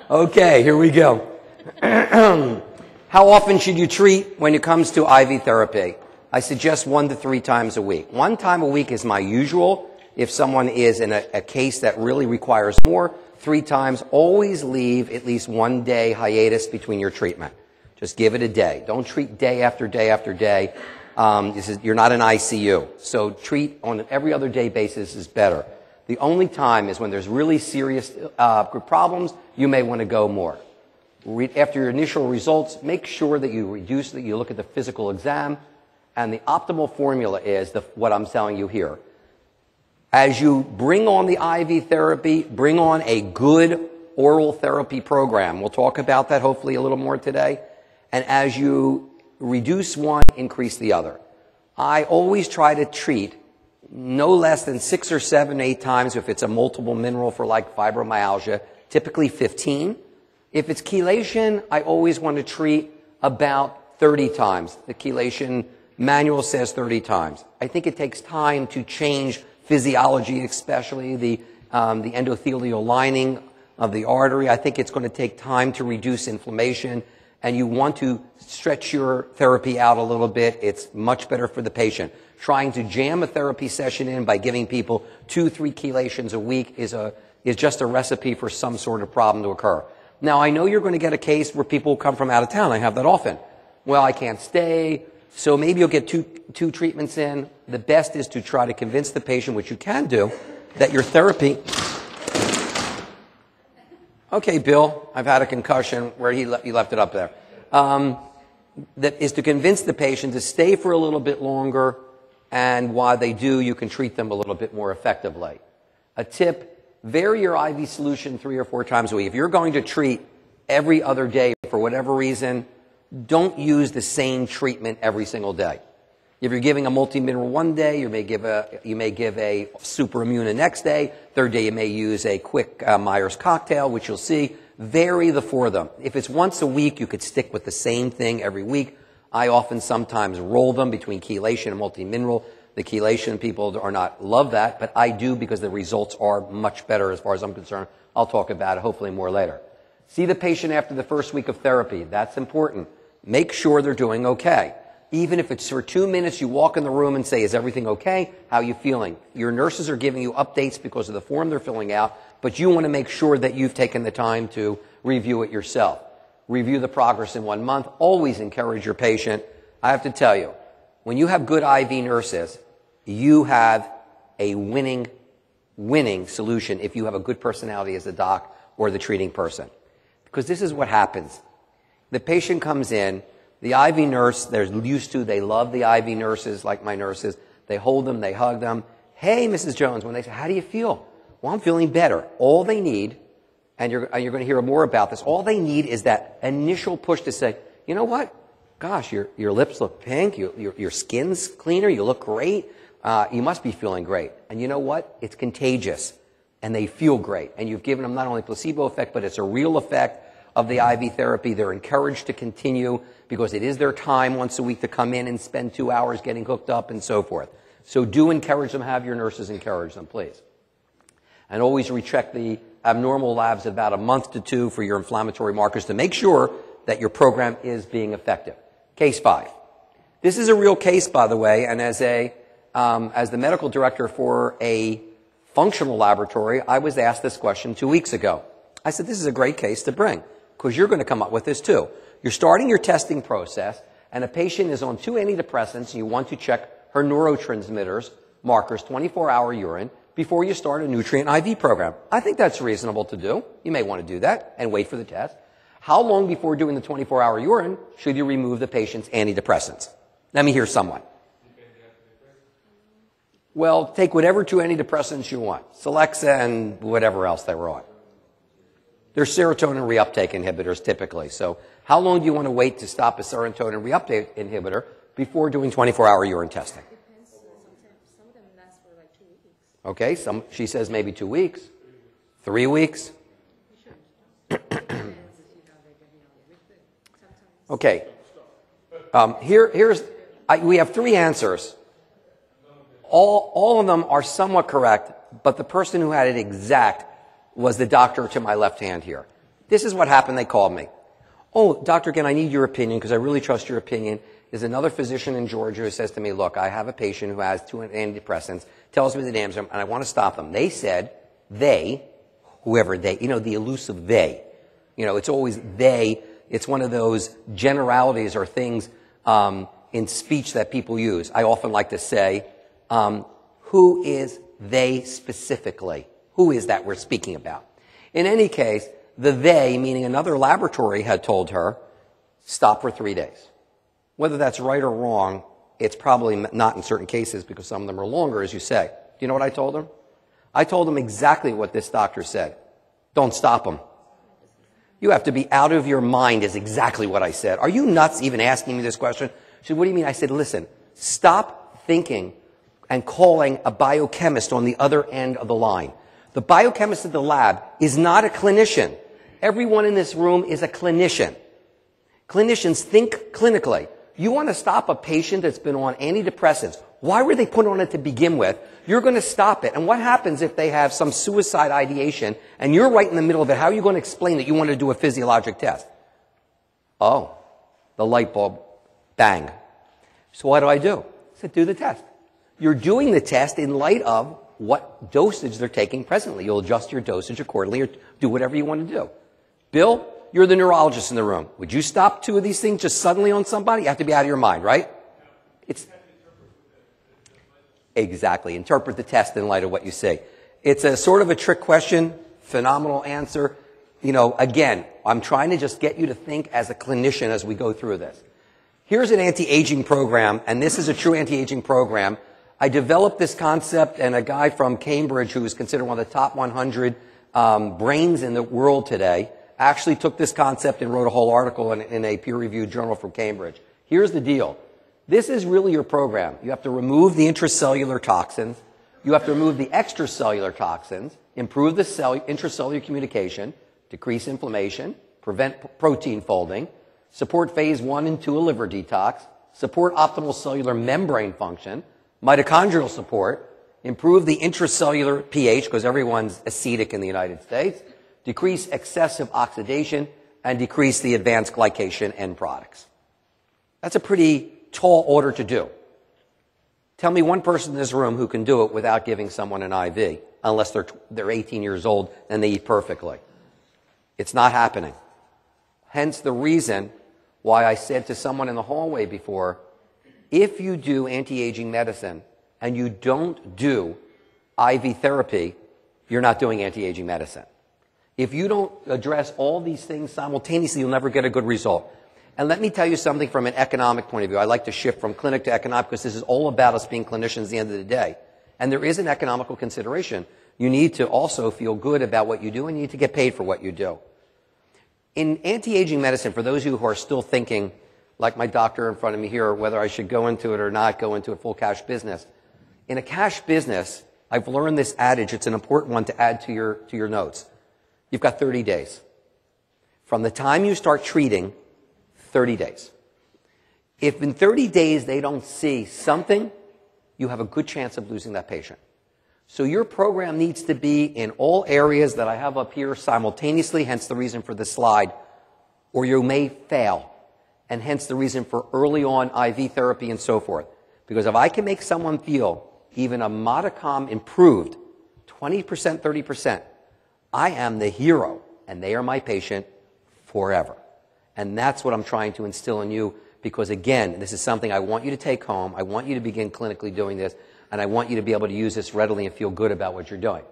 Okay, here we go. How often should you treat when it comes to IV therapy? I suggest 1 to 3 times a week. 1 time a week is my usual. If someone is in a case that really requires more, 3 times, always leave at least 1 day hiatus between your treatment. Just give it a day. Don't treat day after day after day. You're not in ICU. So treat on an every other day basis is better. The only time is when there's really serious problems, you may want to go more. After your initial results, make sure that you reduce, that you look at the physical exam, and the optimal formula is what I'm telling you here. As you bring on the IV therapy, bring on a good oral therapy program. We'll talk about that hopefully a little more today. And as you reduce one, increase the other. I always try to treat no less than 6 or 7, 8 times if it's a multiple mineral for like fibromyalgia, typically 15. If it's chelation, I always want to treat about 30 times. The chelation manual says 30 times. I think it takes time to change physiology, especially the endothelial lining of the artery. I think it's going to take time to reduce inflammation, and you want to stretch your therapy out a little bit. It's much better for the patient. Trying to jam a therapy session in by giving people 2-3 chelations a week is just a recipe for some sort of problem to occur. Now, I know you're going to get a case where people come from out of town. I have that often. Well, I can't stay, so maybe you'll get two treatments in. The best is to try to convince the patient, which you can do, that your therapy... Okay, Bill, I've had a concussion where he left it up there. That is to convince the patient to stay for a little bit longer, and while they do, you can treat them a little bit more effectively. A tip: vary your IV solution 3 or 4 times a week. If you're going to treat every other day for whatever reason, don't use the same treatment every single day. If you're giving a multi-mineral one day, you may give a super immune the next day. Third day, you may use a quick Myers cocktail, which you'll see. Vary the 4 of them. If it's once a week, you could stick with the same thing every week. I often sometimes roll them between chelation and multi-mineral. The chelation people are not love that, but I do because the results are much better as far as I'm concerned. I'll talk about it hopefully more later. See the patient after the first week of therapy. That's important. Make sure they're doing okay. Even if it's for 2 minutes, you walk in the room and say, is everything okay? How are you feeling? Your nurses are giving you updates because of the form they're filling out, but you want to make sure that you've taken the time to review it yourself. Review the progress in 1 month. Always encourage your patient. I have to tell you, when you have good IV nurses, you have a winning solution if you have a good personality as a doc or the treating person. Because this is what happens. The patient comes in, the IV nurse, they're used to, they love the IV nurses, like my nurses. They hold them, they hug them. Hey, Mrs. Jones, when they say, how do you feel? Well, I'm feeling better. All they need, and you're going to hear more about this, all they need is that initial push to say, you know what? Gosh, your lips look pink, your skin's cleaner, you look great. You must be feeling great. And you know what? It's contagious. And they feel great. And you've given them not only placebo effect, but it's a real effect of the IV therapy. They're encouraged to continue because it is their time once a week to come in and spend 2 hours getting hooked up and so forth. So do encourage them. Have your nurses encourage them, please. And always recheck the abnormal labs about a month to 2 for your inflammatory markers to make sure that your program is being effective. Case 5. This is a real case, by the way, and as the medical director for a functional laboratory, I was asked this question 2 weeks ago. I said, this is a great case to bring, because you're going to come up with this too. You're starting your testing process, and a patient is on 2 antidepressants, and you want to check her neurotransmitters, markers, 24-hour urine, before you start a nutrient IV program. I think that's reasonable to do. You may want to do that and wait for the test. How long before doing the 24-hour urine should you remove the patient's antidepressants? Let me hear someone. Well, take whatever 2 antidepressants you want. Celexa and whatever else they were on. They're serotonin reuptake inhibitors typically. So how long do you want to wait to stop a serotonin reuptake inhibitor before doing 24-hour urine testing? Depends. Some of them last for like 2 weeks. Okay, she says maybe 2 weeks. 3 weeks. Okay. We have 3 answers. All of them are somewhat correct, but the person who had it exact was the doctor to my left hand here. This is what happened. They called me. Oh, Dr. Ghen, I need your opinion because I really trust your opinion. There's another physician in Georgia who says to me, look, I have a patient who has 2 antidepressants, tells me the names of them, and I want to stop them. They said, whoever they, the elusive they. It's always they. It's one of those generalities or things in speech that people use. I often like to say, who is they specifically? Who is that we're speaking about? In any case, the they, meaning another laboratory, had told her, stop for 3 days. Whether that's right or wrong, it's probably not in certain cases because some of them are longer, as you say. Do you know what I told them? I told them exactly what this doctor said. Don't stop them. You have to be out of your mind is exactly what I said. Are you nuts even asking me this question? She said, what do you mean? I said, listen, stop thinking and calling a biochemist on the other end of the line. The biochemist at the lab is not a clinician. Everyone in this room is a clinician. Clinicians think clinically. You want to stop a patient that's been on antidepressants. Why were they put on it to begin with? You're going to stop it. And what happens if they have some suicide ideation and you're right in the middle of it? How are you going to explain that you want to do a physiologic test? Oh, the light bulb, bang. So what do? I said, do the test. You're doing the test in light of what dosage they're taking presently. You'll adjust your dosage accordingly or do whatever you want to do. Bill, you're the neurologist in the room. Would you stop 2 of these things just suddenly on somebody? You have to be out of your mind, right? It's exactly. Interpret the test in light of what you say. It's a sort of a trick question, phenomenal answer. Again, I'm trying to just get you to think as a clinician as we go through this. Here's an anti-aging program, and this is a true anti-aging program. I developed this concept, and a guy from Cambridge who is considered one of the top 100 brains in the world today actually took this concept and wrote a whole article in a peer-reviewed journal from Cambridge. Here's the deal. This is really your program. You have to remove the intracellular toxins. You have to remove the extracellular toxins, improve the intracellular communication, decrease inflammation, prevent protein folding, support phase 1 and 2 of liver detox, support optimal cellular membrane function, mitochondrial support, improve the intracellular pH because everyone's acidic in the United States, decrease excessive oxidation, and decrease the advanced glycation end products. That's a pretty tall order to do. Tell me one person in this room who can do it without giving someone an IV, unless they're 18 years old and they eat perfectly. It's not happening. Hence the reason why I said to someone in the hallway before, if you do anti-aging medicine and you don't do IV therapy, you're not doing anti-aging medicine. If you don't address all these things simultaneously, you'll never get a good result. And let me tell you something from an economic point of view. I like to shift from clinic to economic because this is all about us being clinicians at the end of the day. And there is an economical consideration. You need to also feel good about what you do and you need to get paid for what you do. In anti-aging medicine, for those of you who are still thinking, like my doctor in front of me here, whether I should go into it or not go into a full cash business. In a cash business, I've learned this adage. It's an important one to add to your notes. You've got 30 days. From the time you start treating, 30 days. If in 30 days they don't see something, you have a good chance of losing that patient. So your program needs to be in all areas that I have up here simultaneously, hence the reason for this slide, or you may fail, and hence the reason for early on IV therapy and so forth. Because if I can make someone feel even a modicum improved, 20%, 30%, I am the hero, and they are my patient forever. And that's what I'm trying to instill in you, because again, this is something I want you to take home. I want you to begin clinically doing this, and I want you to be able to use this readily and feel good about what you're doing.